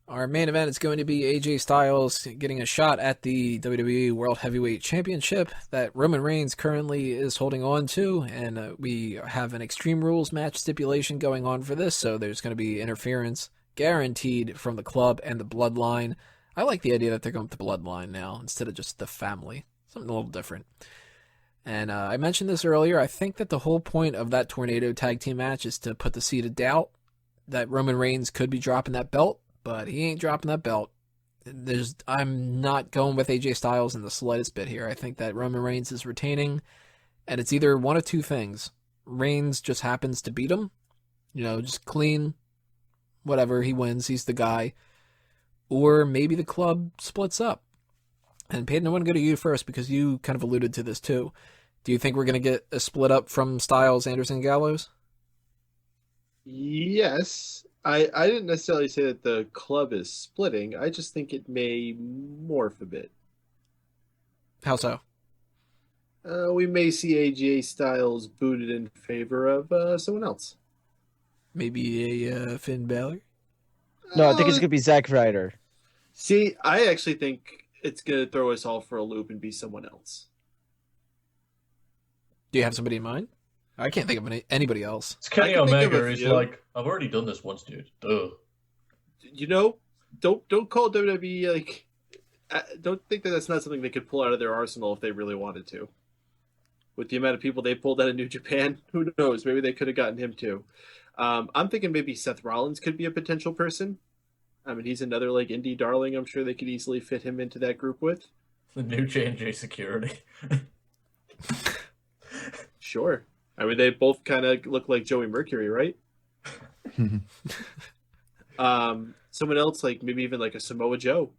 Our main event is going to be AJ Styles getting a shot at the WWE World Heavyweight Championship that Roman Reigns currently is holding on to, and we have an Extreme Rules match stipulation going on for this, so there's going to be interference guaranteed from the club and the bloodline. I like the idea that they're going with the bloodline now instead of just the family. Something a little different. And I mentioned this earlier. I think that the whole point of that Tornado tag team match is to put the seed of doubt that Roman Reigns could be dropping that belt, but he ain't dropping that belt. I'm not going with AJ Styles in the slightest bit here. I think that Roman Reigns is retaining, and it's either one of two things. Reigns just happens to beat him, just clean, whatever, he wins, he's the guy. Or maybe the club splits up. And Peyton, I want to go to you first because you kind of alluded to this too. Do you think we're going to get a split up from Styles, Anderson, Gallows? Yes. I didn't necessarily say that the club is splitting. I just think it may morph a bit. How so? We may see AJ Styles booted in favor of someone else. Maybe a Finn Balor? No, I think it's going to be Zack Ryder. See, I actually think it's going to throw us all for a loop and be someone else. Do you have somebody in mind? I can't think of anybody else. It's Kenny Omega. He's like, I've already done this once, dude. Ugh. Don't call WWE like. Don't think that that's not something they could pull out of their arsenal if they really wanted to. With the amount of people they pulled out of New Japan, who knows? Maybe they could have gotten him too. I'm thinking maybe Seth Rollins could be a potential person. I mean, he's another like indie darling. I'm sure they could easily fit him into that group with. The new J&J security. Sure. I mean, they both kind of look like Joey Mercury, right? Someone else, like maybe even like a Samoa Joe.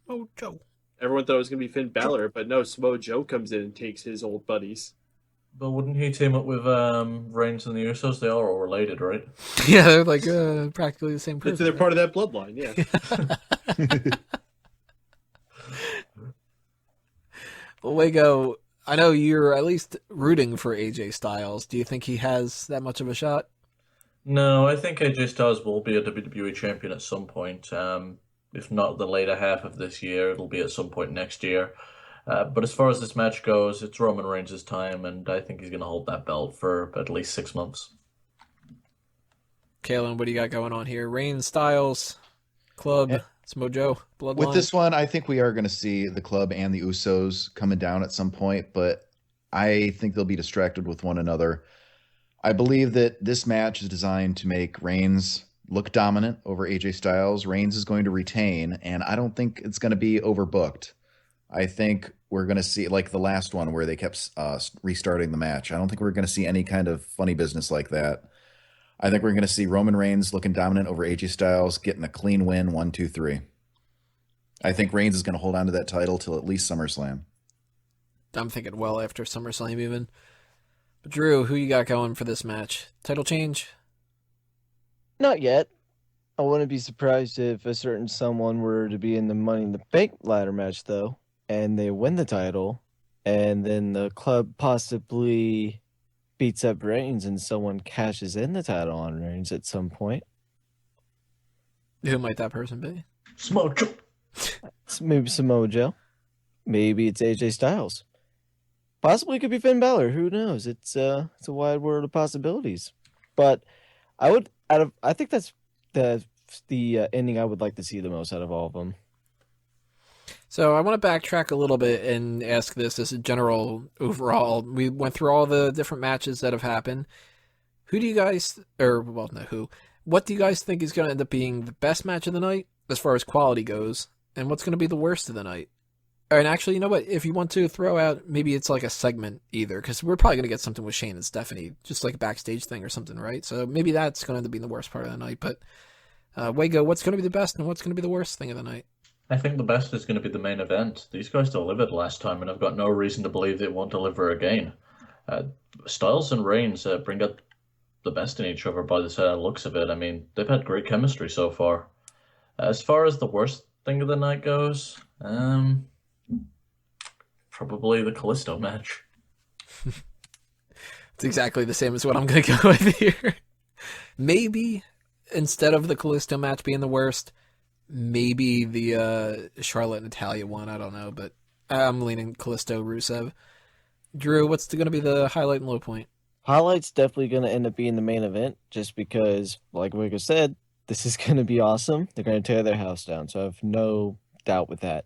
Oh, Joe. Everyone thought it was going to be Finn Balor, but no, Samoa Joe comes in and takes his old buddies. But wouldn't he team up with Reigns and the Usos? They are all related, right? Yeah, they're like practically the same person. So they're part of that bloodline, yeah. Well, Wago, I know you're at least rooting for AJ Styles. Do you think he has that much of a shot? No, I think AJ Styles will be a WWE champion at some point. If not the later half of this year, it'll be at some point next year. But as far as this match goes, it's Roman Reigns' time, and I think he's going to hold that belt for at least 6 months. Kalen, what do you got going on here? Reigns, Styles, Club, Samoa Joe, Bloodline? With this one, I think we are going to see the Club and the Usos coming down at some point, but I think they'll be distracted with one another. I believe that this match is designed to make Reigns look dominant over AJ Styles. Reigns is going to retain, and I don't think it's going to be overbooked. I think we're going to see, like the last one where they kept restarting the match. I don't think we're going to see any kind of funny business like that. I think we're going to see Roman Reigns looking dominant over AJ Styles, getting a clean win, 1, 2, 3. I think Reigns is going to hold on to that title till at least SummerSlam. I'm thinking well after SummerSlam even. But Drew, who you got going for this match? Title change? Not yet. I wouldn't be surprised if a certain someone were to be in the Money in the Bank ladder match, though, and they win the title, and then the club possibly beats up Reigns and someone cashes in the title on Reigns at some point. Who might that person be? Samoa Joe. Maybe Samoa Joe. Maybe it's AJ Styles. Possibly it could be Finn Balor. Who knows? It's a wide world of possibilities. But I think that's the ending I would like to see the most out of all of them. So I want to backtrack a little bit and ask this as a general overall. We went through all the different matches that have happened. What do you guys think is going to end up being the best match of the night as far as quality goes? And what's going to be the worst of the night? And actually, you know what? If you want to throw out, maybe it's like a segment either, because we're probably going to get something with Shane and Stephanie, just like a backstage thing or something, right? So maybe that's going to end up being the worst part of the night. But Wago, what's going to be the best and what's going to be the worst thing of the night? I think the best is going to be the main event. These guys delivered last time, and I've got no reason to believe they won't deliver again. Styles and Reigns bring out the best in each other by the looks of it. I mean, they've had great chemistry so far. As far as the worst thing of the night goes, probably the Kalisto match. It's exactly the same as what I'm going to go with here. Maybe instead of the Kalisto match being the worst, maybe the Charlotte and Natalia one. I don't know, but I'm leaning Kalisto Rusev. Drew, what's going to be the highlight and low point? Highlight's definitely going to end up being the main event, just because, like Wigo said, this is going to be awesome. They're going to tear their house down, so I have no doubt with that.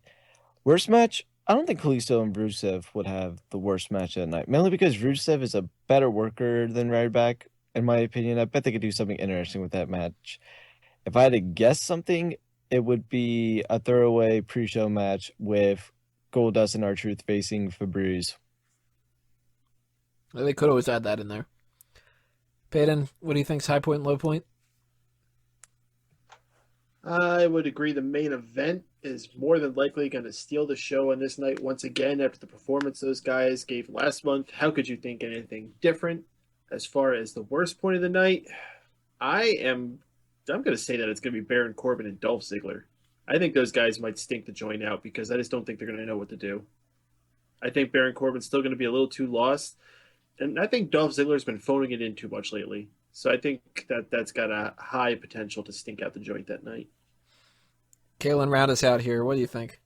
Worst match? I don't think Kalisto and Rusev would have the worst match of the night, mainly because Rusev is a better worker than Ryback, in my opinion. I bet they could do something interesting with that match. If I had to guess something, it would be a throwaway pre-show match with Goldust and R-Truth facing Fabrice. They could always add that in there. Peyton, what do you think's high point and low point? I would agree the main event is more than likely going to steal the show on this night once again after the performance those guys gave last month. How could you think anything different? As far as the worst point of the night, I'm going to say that it's going to be Baron Corbin and Dolph Ziggler. I think those guys might stink the joint out because I just don't think they're going to know what to do. I think Baron Corbin's still going to be a little too lost. And I think Dolph Ziggler's been phoning it in too much lately. So I think that's got a high potential to stink out the joint that night. Kalen, round us out here. What do you think?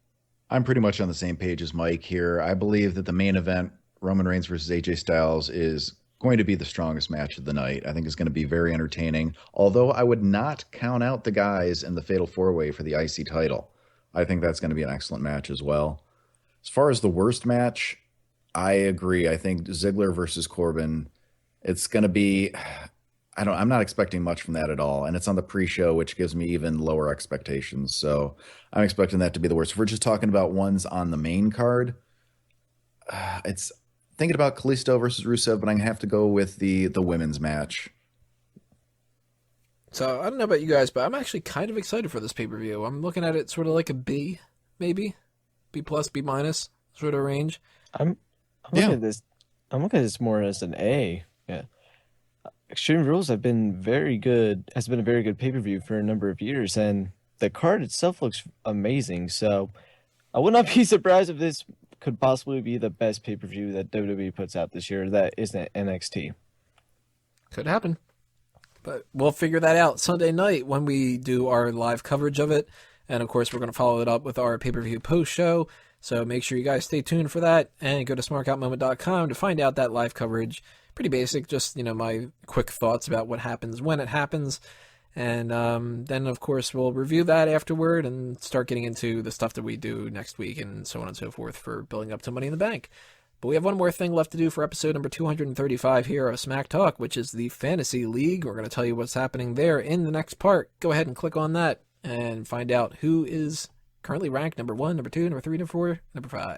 I'm pretty much on the same page as Mike here. I believe that the main event, Roman Reigns versus AJ Styles, is going to be the strongest match of the night. I think it's going to be very entertaining, although I would not count out the guys in the Fatal 4-Way for the IC title. I think that's going to be an excellent match as well. As far as the worst match, I agree. I think Ziggler versus Corbin, it's going to be, I'm not expecting much from that at all. And it's on the pre-show, which gives me even lower expectations. So I'm expecting that to be the worst. If we're just talking about ones on the main card, it's thinking about Kalisto versus Rusev, but I'm going to have to go with the women's match. So I don't know about you guys, but I'm actually kind of excited for this pay-per-view. I'm looking at it sort of like a B, maybe. B plus, B minus sort of range. I'm looking at this. I'm looking at this more as an A. Yeah, Extreme Rules have been very good. Has been a very good pay-per-view for a number of years, and the card itself looks amazing. So I would not be surprised if this could possibly be the best pay-per-view that WWE puts out this year that isn't NXT. Could happen. But we'll figure that out Sunday night when we do our live coverage of it. And, of course, we're going to follow it up with our pay-per-view post-show. So make sure you guys stay tuned for that and go to smarkoutmoment.com to find out that live coverage. Pretty basic, just, my quick thoughts about what happens when it happens. And then, of course, we'll review that afterward and start getting into the stuff that we do next week and so on and so forth for building up to Money in the Bank. But we have one more thing left to do for episode number 235 here of Smack Talk, which is the Fantasy League. We're going to tell you what's happening there in the next part. Go ahead and click on that and find out who is currently ranked number 1, number 2, number 3, number 4, number 5.